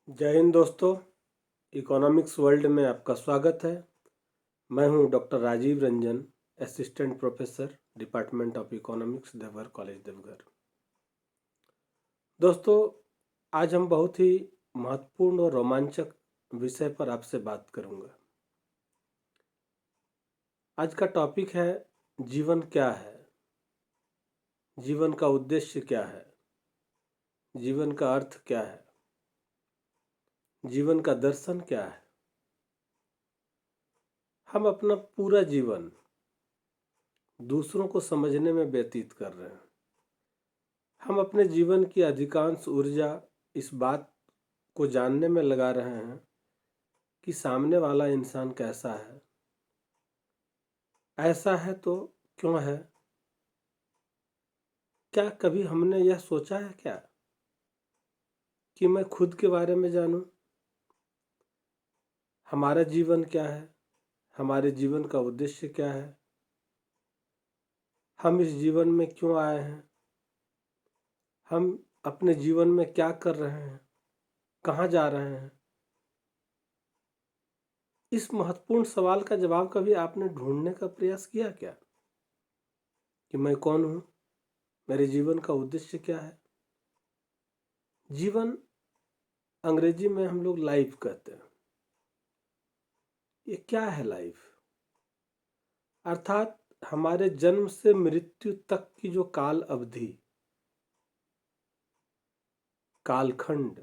जय हिंद दोस्तों। Economics world में आपका स्वागत है। मैं हूं doctor Rajiv Ranjan, assistant professor, department of economics, Deoghar college, Deoghar. दोस्तों, आज हम बहुत ही महत्वपूर्ण और रोमांचक विषय पर आपसे बात करूंगा। आज का टॉपिक है जीवन क्या है, जीवन का उद्देश्य क्या है, जीवन का अर्थ क्या है, जीवन का दर्शन क्या है। हम अपना पूरा जीवन दूसरों को समझने में व्यतीत कर रहे हैं। हम अपने जीवन की अधिकांश ऊर्जा इस बात को जानने में लगा रहे हैं कि सामने वाला इंसान कैसा है, ऐसा है तो क्यों है। क्या कभी हमने यह सोचा है क्या कि मैं खुद के बारे में जानूं? हमारा जीवन क्या है, हमारे जीवन का उद्देश्य क्या है, हम इस जीवन में क्यों आए हैं, हम अपने जीवन में क्या कर रहे हैं, कहाँ जा रहे हैं। इस महत्वपूर्ण सवाल का जवाब कभी आपने ढूंढने का प्रयास किया क्या कि मैं कौन हूं, मेरे जीवन का उद्देश्य क्या है। जीवन अंग्रेजी में हम लोग लाइफ कहते हैं। ये क्या है लाइफ? अर्थात हमारे जन्म से मृत्यु तक की जो काल अवधि, कालखंड,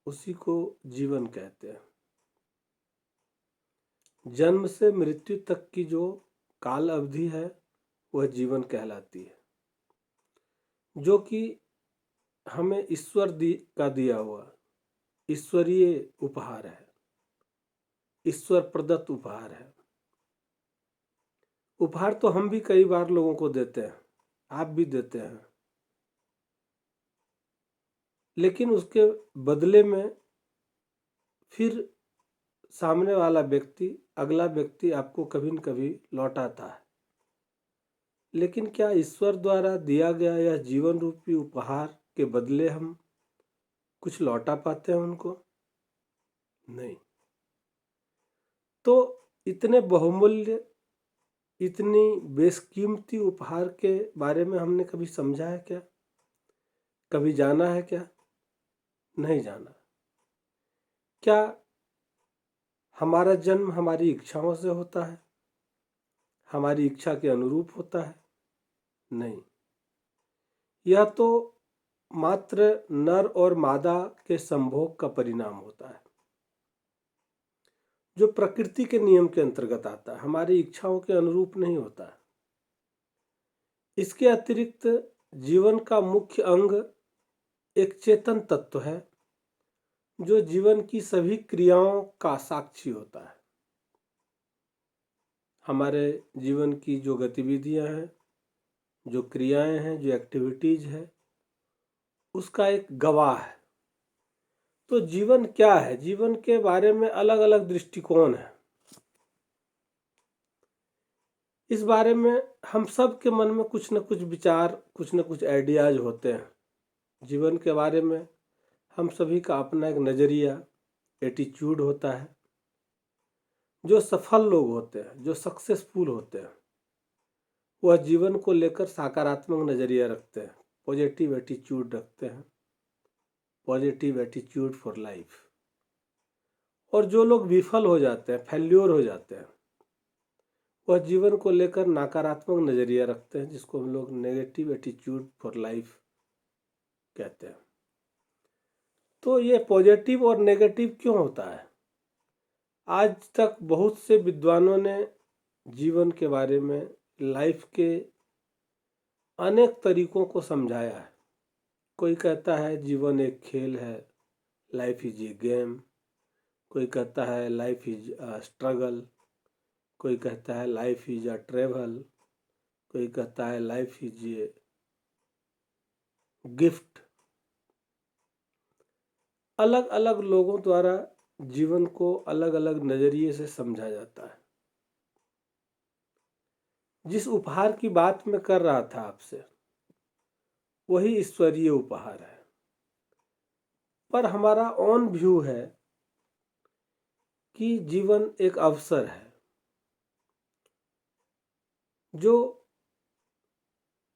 उसी को जीवन कहते हैं। जन्म से मृत्यु तक की जो काल अवधि है वह जीवन कहलाती है, जो कि हमें का दिया हुआ ईश्वरीय उपहार है, ईश्वर प्रदत्त उपहार है। उपहार तो हम भी कई बार लोगों को देते हैं, आप भी देते हैं, लेकिन उसके बदले में फिर सामने वाला व्यक्ति, अगला व्यक्ति आपको कभी न कभी लौटाता है। लेकिन क्या ईश्वर द्वारा दिया गया यह जीवन रूपी उपहार के बदले हम कुछ लौटा पाते हैं उनको? नहीं। तो इतने बहुमूल्य, इतनी बेशकीमती उपहार के बारे में हमने कभी समझा है क्या? कभी जाना है क्या? नहीं जाना। क्या हमारा जन्म हमारी इच्छाओं से होता है, हमारी इच्छा के अनुरूप होता है? नहीं। यह तो मात्र नर और मादा के संभोग का परिणाम होता है, जो प्रकृति के नियम के अंतर्गत आता है, हमारी इच्छाओं के अनुरूप नहीं होता है। इसके अतिरिक्त जीवन का मुख्य अंग एक चेतन तत्व है, जो जीवन की सभी क्रियाओं का साक्षी होता है। हमारे जीवन की जो गतिविधियां हैं, जो क्रियाएं हैं, जो एक्टिविटीज है, उसका एक गवाह है। तो जीवन क्या है? जीवन के बारे में अलग अलग दृष्टिकोण है। इस बारे में हम सब के मन में कुछ न कुछ विचार, कुछ न कुछ आइडियाज होते हैं। जीवन के बारे में हम सभी का अपना एक नज़रिया, एटीट्यूड होता है। जो सफल लोग होते हैं, जो सक्सेसफुल होते हैं, वह जीवन को लेकर सकारात्मक नज़रिया रखते हैं, पॉजिटिव एटीट्यूड रखते हैं, पॉजिटिव एटीट्यूड फॉर लाइफ। और जो लोग विफल हो जाते हैं, फेल्योर हो जाते हैं, वह जीवन को लेकर नकारात्मक नज़रिया रखते हैं, जिसको हम लोग नेगेटिव एटीट्यूड फॉर लाइफ कहते हैं। तो ये पॉजिटिव और नेगेटिव क्यों होता है? आज तक बहुत से विद्वानों ने जीवन के बारे में, लाइफ के अनेक तरीकों को समझाया है। कोई कहता है जीवन एक खेल है, लाइफ इज ए गेम। कोई कहता है लाइफ इज अ स्ट्रगल। कोई कहता है लाइफ इज अ ट्रेवल। कोई कहता है लाइफ इज ए गिफ्ट। अलग अलग लोगों द्वारा जीवन को अलग अलग नज़रिए से समझा जाता है। जिस उपहार की बात मैं कर रहा था आपसे, वही ईश्वरीय उपहार है। पर हमारा ऑन व्यू है कि जीवन एक अवसर है जो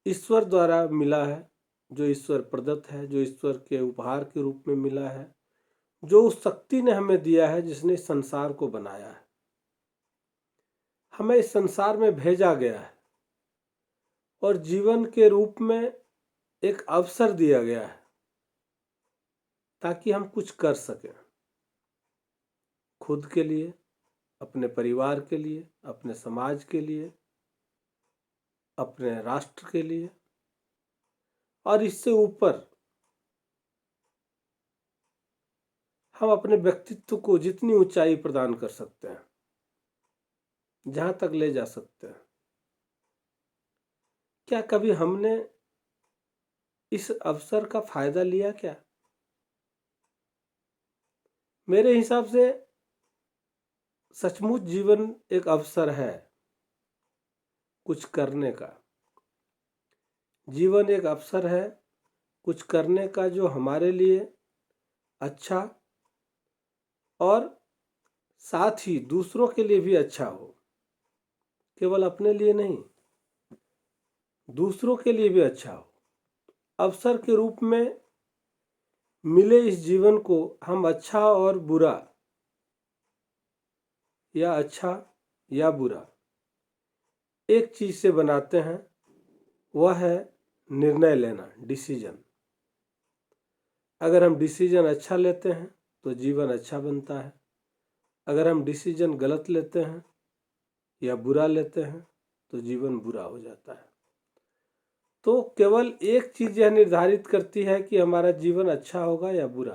ईश्वर द्वारा मिला है, जो ईश्वर प्रदत्त है, जो ईश्वर के उपहार के रूप में मिला है, जो उस शक्ति ने हमें दिया है जिसने इस संसार को बनाया है। हमें इस संसार में भेजा गया है और जीवन के रूप में एक अवसर दिया गया है ताकि हम कुछ कर सकें, खुद के लिए, अपने परिवार के लिए, अपने समाज के लिए, अपने राष्ट्र के लिए, और इससे ऊपर हम अपने व्यक्तित्व को जितनी ऊंचाई प्रदान कर सकते हैं, जहां तक ले जा सकते हैं। क्या कभी हमने इस अवसर का फायदा लिया क्या? मेरे हिसाब से सचमुच जीवन एक अवसर है कुछ करने का। जीवन एक अवसर है कुछ करने का जो हमारे लिए अच्छा और साथ ही दूसरों के लिए भी अच्छा हो। केवल अपने लिए नहीं, दूसरों के लिए भी अच्छा हो। अवसर के रूप में मिले इस जीवन को हम अच्छा और बुरा, या अच्छा या बुरा, एक चीज से बनाते हैं, वह है निर्णय लेना, डिसीजन। अगर हम डिसीजन अच्छा लेते हैं तो जीवन अच्छा बनता है। अगर हम डिसीजन गलत लेते हैं या बुरा लेते हैं तो जीवन बुरा हो जाता है। तो केवल एक चीज यह निर्धारित करती है कि हमारा जीवन अच्छा होगा या बुरा,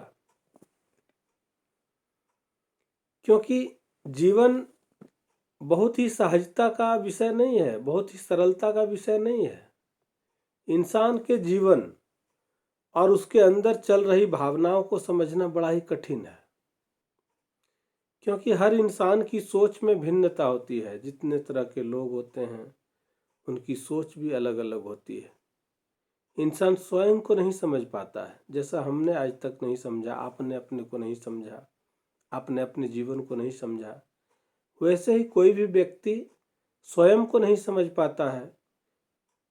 क्योंकि जीवन बहुत ही सहजता का विषय नहीं है, बहुत ही सरलता का विषय नहीं है। इंसान के जीवन और उसके अंदर चल रही भावनाओं को समझना बड़ा ही कठिन है, क्योंकि हर इंसान की सोच में भिन्नता होती है। जितने तरह के लोग होते हैं उनकी सोच भी अलग अलग होती है। इंसान स्वयं को नहीं समझ पाता है, जैसा हमने आज तक नहीं समझा, आपने अपने को नहीं समझा, आपने अपने जीवन को नहीं समझा, वैसे ही कोई भी व्यक्ति स्वयं को नहीं समझ पाता है।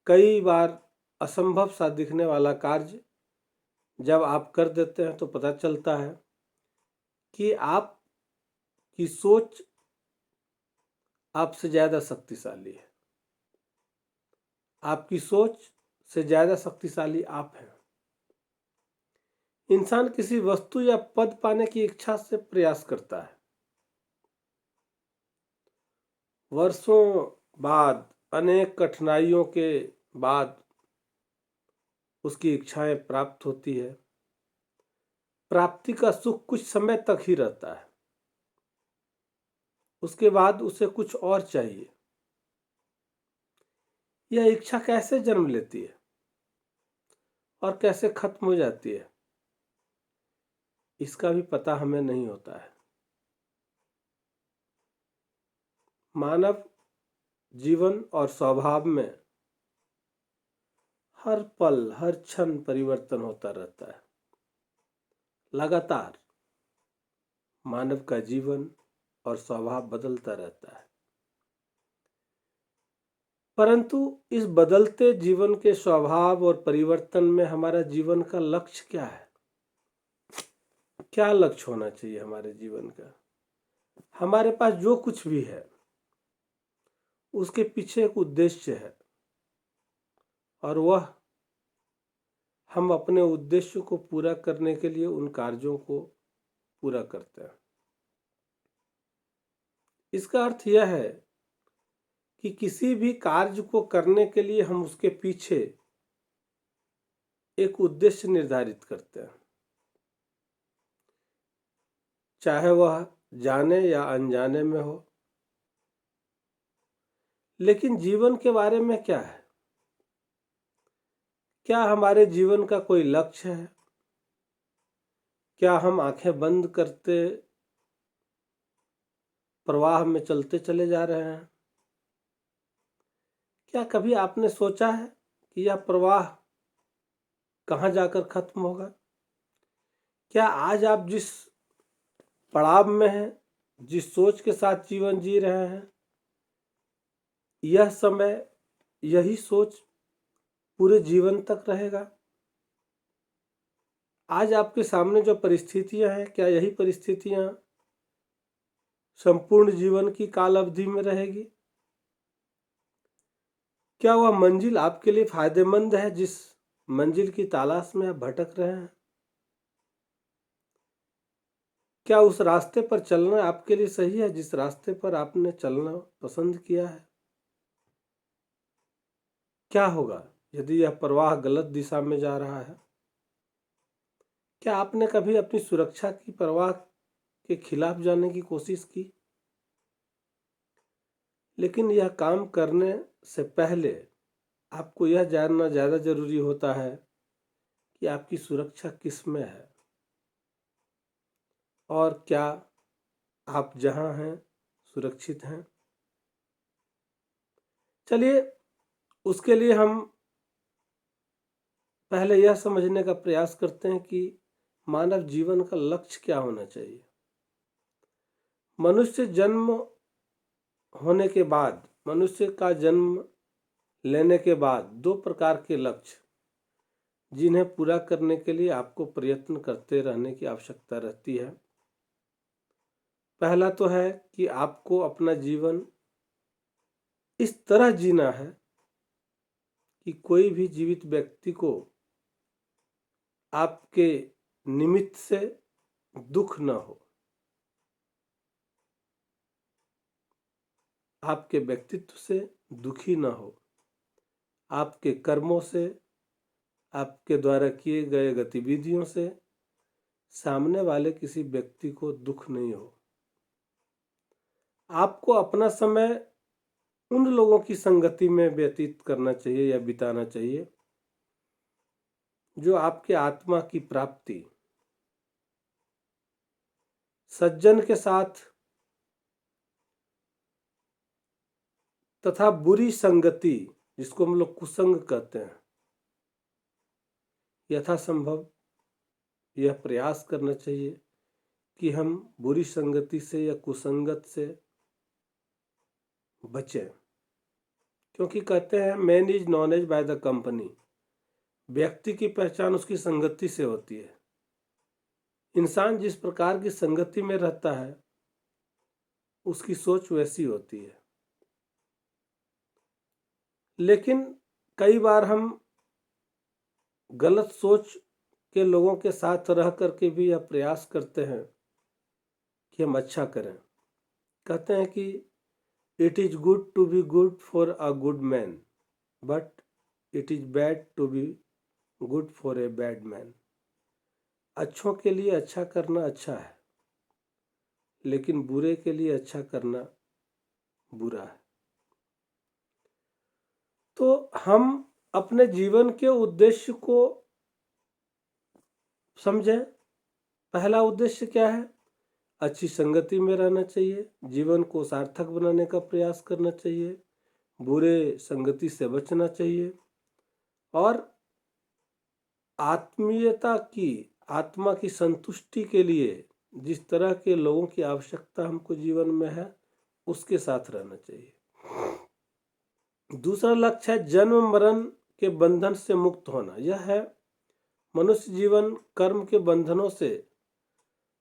कई बार असंभव सा दिखने वाला कार्य जब आप कर देते हैं तो पता चलता है कि आपकी सोच आपसे ज्यादा शक्तिशाली है, आपकी सोच से ज्यादा शक्तिशाली आप हैं। इंसान किसी वस्तु या पद पाने की इच्छा से प्रयास करता है, वर्षों बाद, अनेक कठिनाइयों के बाद उसकी इच्छाएं प्राप्त होती है। प्राप्ति का सुख कुछ समय तक ही रहता है, उसके बाद उसे कुछ और चाहिए। यह इच्छा कैसे जन्म लेती है और कैसे खत्म हो जाती है, इसका भी पता हमें नहीं होता है। मानव जीवन और स्वभाव में हर पल, हर क्षण परिवर्तन होता रहता है। लगातार मानव का जीवन और स्वभाव बदलता रहता है, परंतु इस बदलते जीवन के स्वभाव और परिवर्तन में हमारा जीवन का लक्ष्य क्या है? क्या लक्ष्य होना चाहिए हमारे जीवन का? हमारे पास जो कुछ भी है उसके पीछे एक उद्देश्य है, और वह हम अपने उद्देश्य को पूरा करने के लिए उन कार्यों को पूरा करते हैं। इसका अर्थ यह है कि किसी भी कार्य को करने के लिए हम उसके पीछे एक उद्देश्य निर्धारित करते हैं, चाहे वह जाने या अनजाने में हो। लेकिन जीवन के बारे में क्या है? क्या हमारे जीवन का कोई लक्ष्य है? क्या हम आंखें बंद करते प्रवाह में चलते चले जा रहे हैं? क्या कभी आपने सोचा है कि यह प्रवाह कहाँ जाकर खत्म होगा? क्या आज आप जिस पड़ाव में हैं, जिस सोच के साथ जीवन जी रहे हैं, यह समय, यही सोच पूरे जीवन तक रहेगा? आज आपके सामने जो परिस्थितियां हैं, क्या यही परिस्थितियां संपूर्ण जीवन की काल अवधि में रहेगी? क्या वह मंजिल आपके लिए फायदेमंद है जिस मंजिल की तलाश में आप भटक रहे हैं? क्या उस रास्ते पर चलना आपके लिए सही है जिस रास्ते पर आपने चलना पसंद किया है? क्या होगा यदि यह प्रवाह गलत दिशा में जा रहा है? क्या आपने कभी अपनी सुरक्षा की परवाह के खिलाफ जाने की कोशिश की? लेकिन यह काम करने से पहले आपको यह जानना ज़्यादा जरूरी होता है कि आपकी सुरक्षा किस में है और क्या आप जहां हैं सुरक्षित हैं। चलिए, उसके लिए हम पहले यह समझने का प्रयास करते हैं कि मानव जीवन का लक्ष्य क्या होना चाहिए। मनुष्य जन्म होने के बाद, मनुष्य का जन्म लेने के बाद दो प्रकार के लक्ष्य जिन्हें पूरा करने के लिए आपको प्रयत्न करते रहने की आवश्यकता रहती है। पहला तो है कि आपको अपना जीवन इस तरह जीना है कि कोई भी जीवित व्यक्ति को आपके निमित्त से दुख न हो, आपके व्यक्तित्व से दुखी न हो, आपके कर्मों से, आपके द्वारा किए गए गतिविधियों से सामने वाले किसी व्यक्ति को दुख नहीं हो। आपको अपना समय उन लोगों की संगति में व्यतीत करना चाहिए या बिताना चाहिए जो आपके आत्मा की प्राप्ति, सज्जन के साथ तथा बुरी संगति, जिसको हम लोग कुसंग कहते हैं, यथासंभव यह प्रयास करना चाहिए कि हम बुरी संगति से या कुसंगत से बचें। क्योंकि कहते हैं man is known by the company, व्यक्ति की पहचान उसकी संगति से होती है। इंसान जिस प्रकार की संगति में रहता है उसकी सोच वैसी होती है। लेकिन कई बार हम गलत सोच के लोगों के साथ रह करके भी यह प्रयास करते हैं कि हम अच्छा करें। कहते हैं कि it is good to be good for a good man, but it is bad to be good for a bad man. अच्छों के लिए अच्छा करना अच्छा है, लेकिन बुरे के लिए अच्छा करना बुरा है। तो हम अपने जीवन के उद्देश्य को समझें। पहला उद्देश्य क्या है? अच्छी संगति में रहना चाहिए, जीवन को सार्थक बनाने का प्रयास करना चाहिए, बुरे संगति से बचना चाहिए और आत्मीयता की, आत्मा की संतुष्टि के लिए जिस तरह के लोगों की आवश्यकता हमको जीवन में है उसके साथ रहना चाहिए। दूसरा लक्ष्य है जन्म मरण के बंधन से मुक्त होना। यह है मनुष्य जीवन कर्म के बंधनों से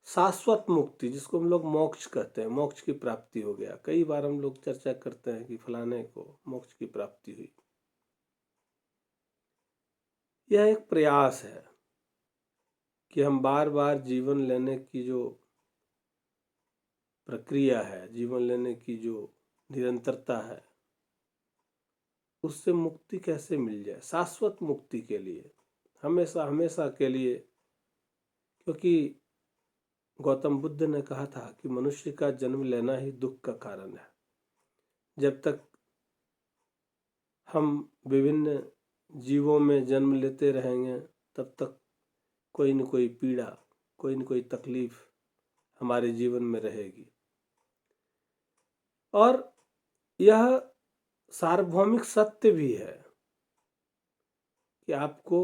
शाश्वत मुक्ति, जिसको हम लोग मोक्ष कहते हैं, मोक्ष की प्राप्ति हो गया। कई बार हम लोग चर्चा करते हैं कि फलाने को मोक्ष की प्राप्ति हुई। यह एक प्रयास है कि हम बार बार जीवन लेने की जो प्रक्रिया है, जीवन लेने की जो निरंतरता है, उससे मुक्ति कैसे मिल जाए, शाश्वत मुक्ति के लिए, हमेशा हमेशा के लिए। क्योंकि गौतम बुद्ध ने कहा था कि मनुष्य का जन्म लेना ही दुख का कारण है। जब तक हम विभिन्न जीवों में जन्म लेते रहेंगे तब तक कोई न कोई पीड़ा, कोई न कोई तकलीफ हमारे जीवन में रहेगी। और यह सार्वभौमिक सत्य भी है कि आपको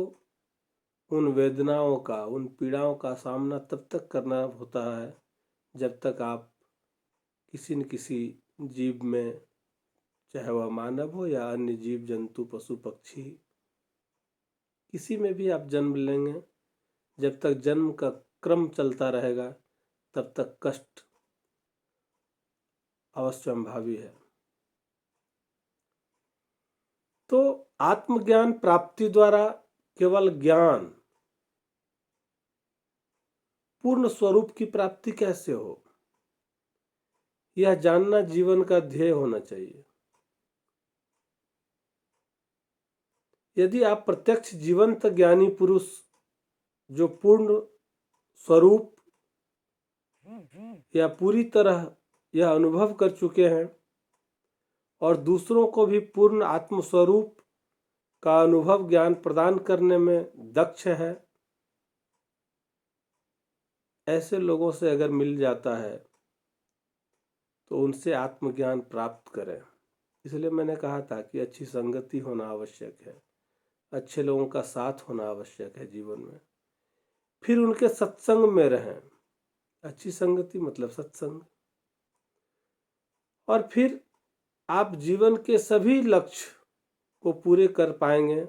उन वेदनाओं का, उन पीड़ाओं का सामना तब तक करना होता है जब तक आप किसी न किसी जीव में, चाहे वह मानव हो या अन्य जीव जंतु पशु पक्षी, किसी में भी आप जन्म लेंगे, जब तक जन्म का क्रम चलता रहेगा तब तक कष्ट अवश्यंभावी है। तो आत्मज्ञान प्राप्ति द्वारा केवल ज्ञान, पूर्ण स्वरूप की प्राप्ति कैसे हो, यह जानना जीवन का ध्येय होना चाहिए। यदि आप प्रत्यक्ष जीवंत ज्ञानी पुरुष जो पूर्ण स्वरूप या पूरी तरह यह अनुभव कर चुके हैं और दूसरों को भी पूर्ण आत्मस्वरूप का अनुभव ज्ञान प्रदान करने में दक्ष है, ऐसे लोगों से अगर मिल जाता है तो उनसे आत्मज्ञान प्राप्त करें। इसलिए मैंने कहा था कि अच्छी संगति होना आवश्यक है, अच्छे लोगों का साथ होना आवश्यक है जीवन में, फिर उनके सत्संग में रहें। अच्छी संगति मतलब सत्संग। और फिर आप जीवन के सभी लक्ष्य को पूरे कर पाएंगे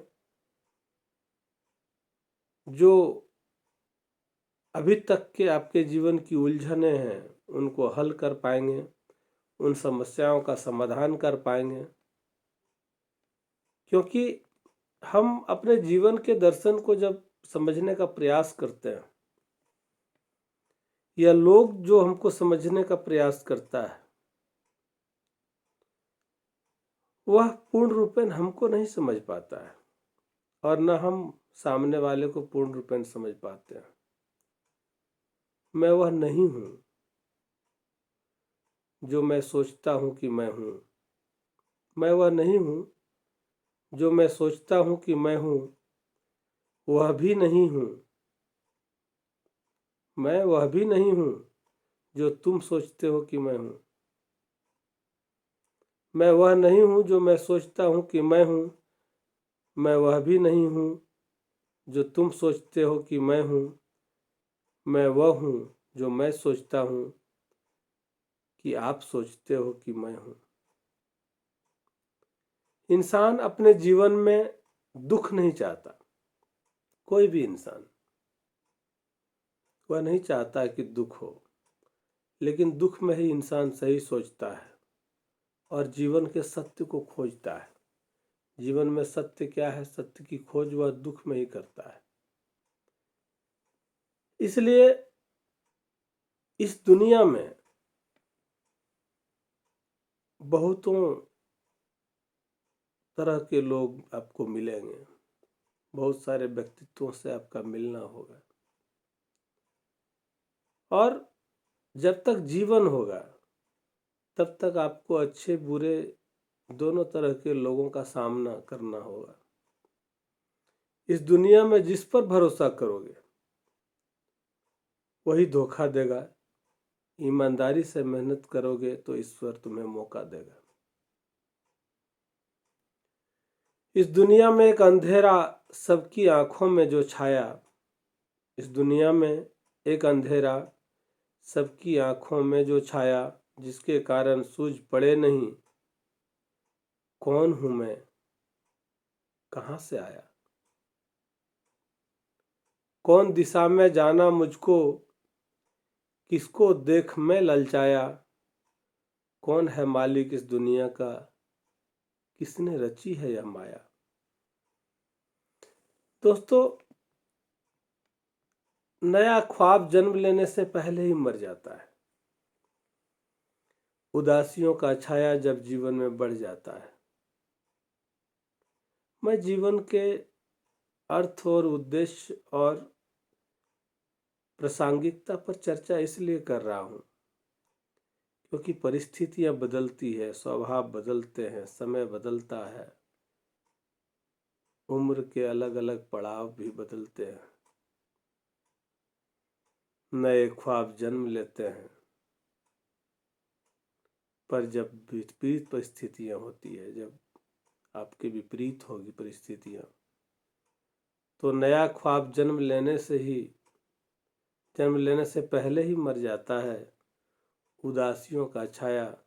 जो अभी तक के आपके जीवन की उलझनें हैं उनको हल कर पाएंगे, उन समस्याओं का समाधान कर पाएंगे। क्योंकि हम अपने जीवन के दर्शन को जब समझने का प्रयास करते हैं या लोग जो हमको समझने का प्रयास करता है, वह पूर्ण रूपेण हमको नहीं समझ पाता है और न हम सामने वाले को पूर्ण रूपेण समझ पाते हैं। मैं वह नहीं हूं जो मैं सोचता हूं कि मैं हूं। मैं वह नहीं हूं जो मैं सोचता हूं कि मैं हूं, वह भी नहीं हूं। मैं वह भी नहीं हूं जो तुम सोचते हो कि मैं हूं। मैं वह नहीं हूं जो मैं सोचता हूं कि मैं हूं। मैं वह भी नहीं हूं जो तुम सोचते हो कि मैं हूं। मैं वह हूं जो मैं सोचता हूं कि आप सोचते हो कि मैं हूं। इंसान अपने जीवन में दुख नहीं चाहता। कोई भी इंसान वह नहीं चाहता कि दुख हो, लेकिन दुख में ही इंसान सही सोचता है और जीवन के सत्य को खोजता है। जीवन में सत्य क्या है, सत्य की खोज वह दुख में ही करता है। इसलिए इस दुनिया में बहुतों तरह के लोग आपको मिलेंगे, बहुत सारे व्यक्तित्वों से आपका मिलना होगा, और जब तक जीवन होगा तब तक आपको अच्छे बुरे दोनों तरह के लोगों का सामना करना होगा। इस दुनिया में जिस पर भरोसा करोगे वही धोखा देगा। ईमानदारी से मेहनत करोगे तो ईश्वर तुम्हें मौका देगा। इस दुनिया में एक अंधेरा सबकी आंखों में जो छाया, इस दुनिया में एक अंधेरा सबकी आंखों में जो छाया, जिसके कारण सूझ पड़े नहीं कौन हूं मैं, कहां से आया। कौन दिशा में जाना मुझको, किसको देख मैं ललचाया। कौन है मालिक इस दुनिया का, किसने रची है यह माया। दोस्तों, नया ख्वाब जन्म लेने से पहले ही मर जाता है। उदासियों का छाया जब जीवन में बढ़ जाता है। मैं जीवन के अर्थ और उद्देश्य और प्रासंगिकता पर चर्चा इसलिए कर रहा हूं क्योंकि परिस्थितियां बदलती है, स्वभाव बदलते हैं, समय बदलता है, उम्र के अलग अलग पड़ाव भी बदलते हैं, नए ख्वाब जन्म लेते हैं। पर जब विपरीत परिस्थितियां होती है, जब आपके विपरीत होगी परिस्थितियां, तो नया ख्वाब जन्म लेने से पहले ही मर जाता है। उदासियों का छाया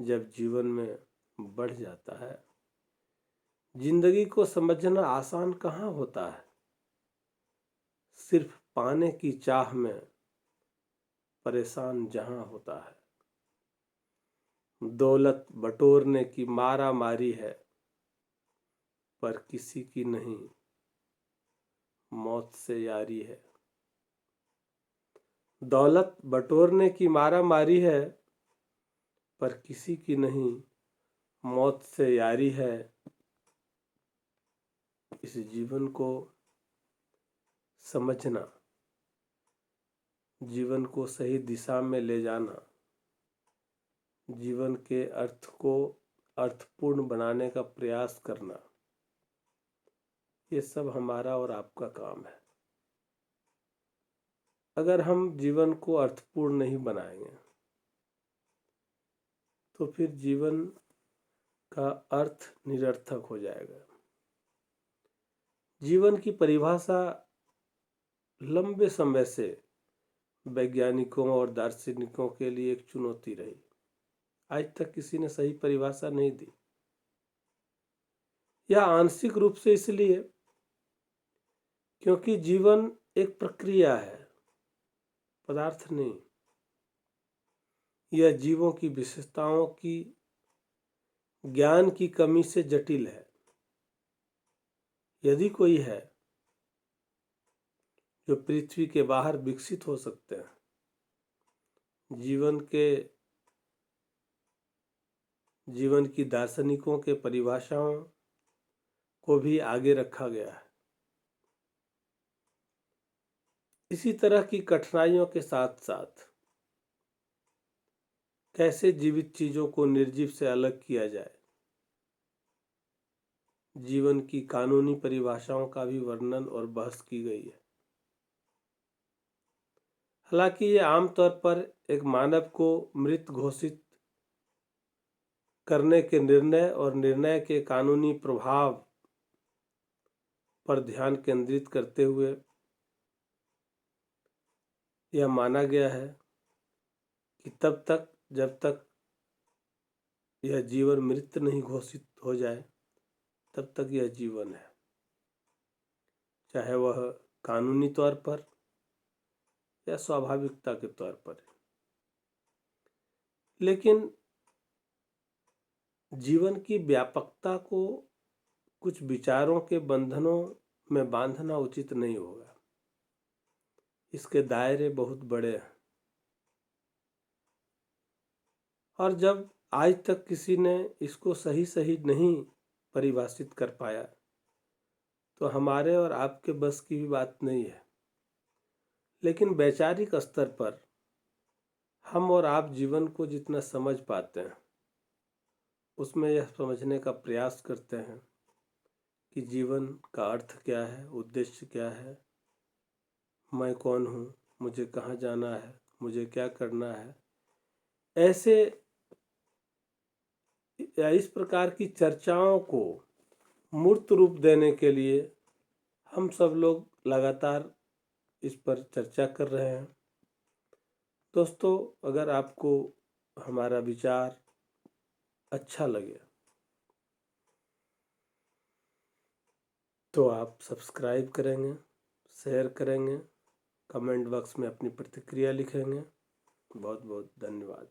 जब जीवन में बढ़ जाता है। जिंदगी को समझना आसान कहाँ होता है, सिर्फ पाने की चाह में परेशान जहां होता है। दौलत बटोरने की मारा मारी है, पर किसी की नहीं मौत से यारी है। दौलत बटोरने की मारा मारी है, पर किसी की नहीं मौत से यारी है। इस जीवन को समझना, जीवन को सही दिशा में ले जाना, जीवन के अर्थ को अर्थपूर्ण बनाने का प्रयास करना, ये सब हमारा और आपका काम है। अगर हम जीवन को अर्थपूर्ण नहीं बनाएंगे तो फिर जीवन का अर्थ निरर्थक हो जाएगा। जीवन की परिभाषा लंबे समय से वैज्ञानिकों और दार्शनिकों के लिए एक चुनौती रही। आज तक किसी ने सही परिभाषा नहीं दी। यह आंशिक रूप से इसलिए क्योंकि जीवन एक प्रक्रिया है, पदार्थ नहीं। यह जीवों की विशेषताओं की ज्ञान की कमी से जटिल है। यदि कोई है जो पृथ्वी के बाहर विकसित हो सकते हैं, जीवन की दार्शनिकों के परिभाषाओं को भी आगे रखा गया है। इसी तरह की कठिनाइयों के साथ साथ कैसे जीवित चीजों को निर्जीव से अलग किया जाए, जीवन की कानूनी परिभाषाओं का भी वर्णन और बहस की गई है। हालांकि ये आमतौर पर एक मानव को मृत घोषित करने के निर्णय और निर्णय के कानूनी प्रभाव पर ध्यान केंद्रित करते हुए यह माना गया है कि तब तक जब तक यह जीवन मृत नहीं घोषित हो जाए तब तक यह जीवन है, चाहे वह कानूनी तौर पर या स्वाभाविकता के तौर पर। लेकिन जीवन की व्यापकता को कुछ विचारों के बंधनों में बांधना उचित नहीं होगा। इसके दायरे बहुत बड़े हैं और जब आज तक किसी ने इसको सही नहीं परिभाषित कर पाया तो हमारे और आपके बस की भी बात नहीं है। लेकिन वैचारिक स्तर पर हम और आप जीवन को जितना समझ पाते हैं उसमें यह समझने का प्रयास करते हैं कि जीवन का अर्थ क्या है, उद्देश्य क्या है, मैं कौन हूँ, मुझे कहाँ जाना है, मुझे क्या करना है। ऐसे या इस प्रकार की चर्चाओं को मूर्त रूप देने के लिए हम सब लोग लगातार इस पर चर्चा कर रहे हैं। दोस्तों, अगर आपको हमारा विचार अच्छा लगे तो आप सब्सक्राइब करेंगे, शेयर करेंगे, कमेंट बॉक्स में अपनी प्रतिक्रिया लिखेंगे। बहुत बहुत धन्यवाद।